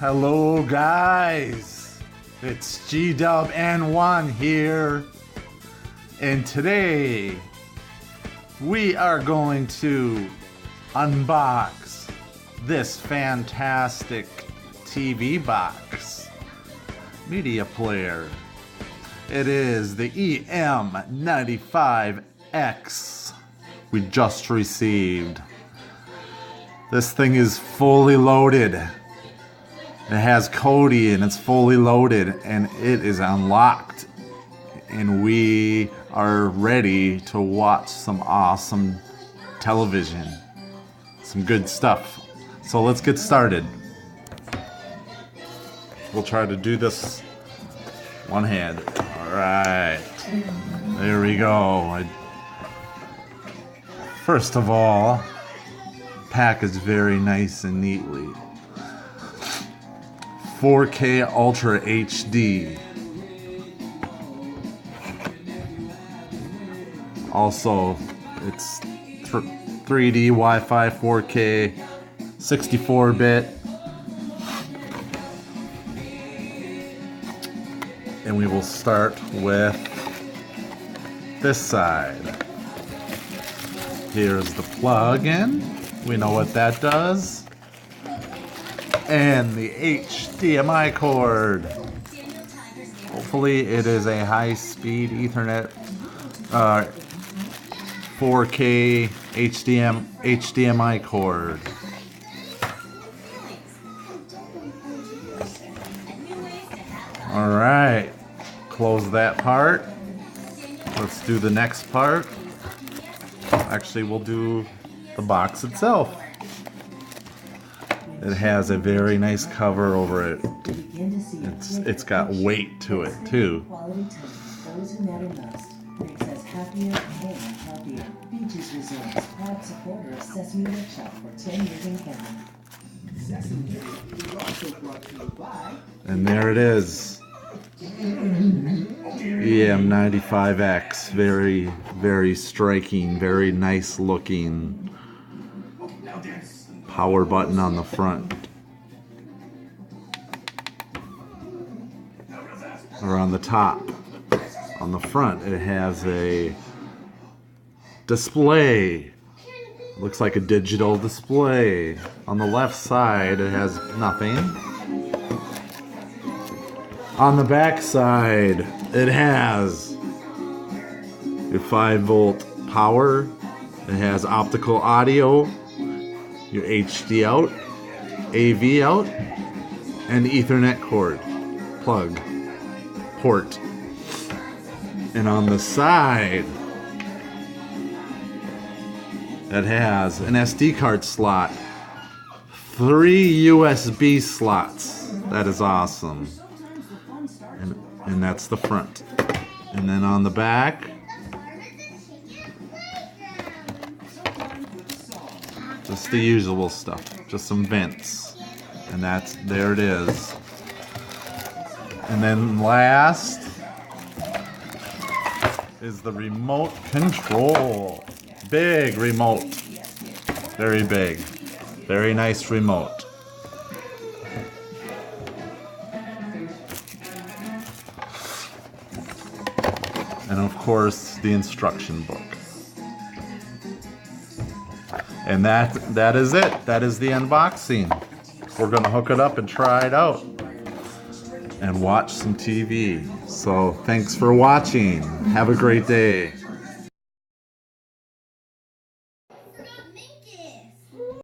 Hello guys, it's G-Dub and One here, and today we are going to unbox this fantastic TV box media player. It is the EM95X we just received. This thing is fully loaded. It has Kodi and it's fully loaded and it is unlocked. And we are ready to watch some awesome television. Some good stuff. So let's get started. We'll try to do this one hand. Alright. There we go. First of all, packaged very nice and neatly. 4K Ultra HD. Also, it's 3D Wi-Fi 4K 64-bit. And we will start with this side. Here's the plug-in. We know what that does. And the HDMI cord. Hopefully it is a high-speed Ethernet 4K HDMI cord. Alright, close that part. Let's do the next part. Actually, we'll do the box itself. It has a very nice cover over it. It's got weight to it too. And there it is. EM95X. Very, very striking, very nice looking. Power button on the front. Or on the top. On the front it has a display. Looks like a digital display. On the left side it has nothing. On the back side it has your 5-volt power. It has optical audio, your HD out, AV out, and Ethernet cord, plug, port. And on the side, it has an SD card slot, 3 USB slots. That is awesome. And that's the front. And then on the back, just the usual stuff, just some vents, and there it is. And then last is the remote control. Big remote, very big, very nice remote. And of course, the instruction book. And that is it. That is the unboxing. We're gonna hook it up and try it out and watch some TV. So thanks for watching. Have a great day.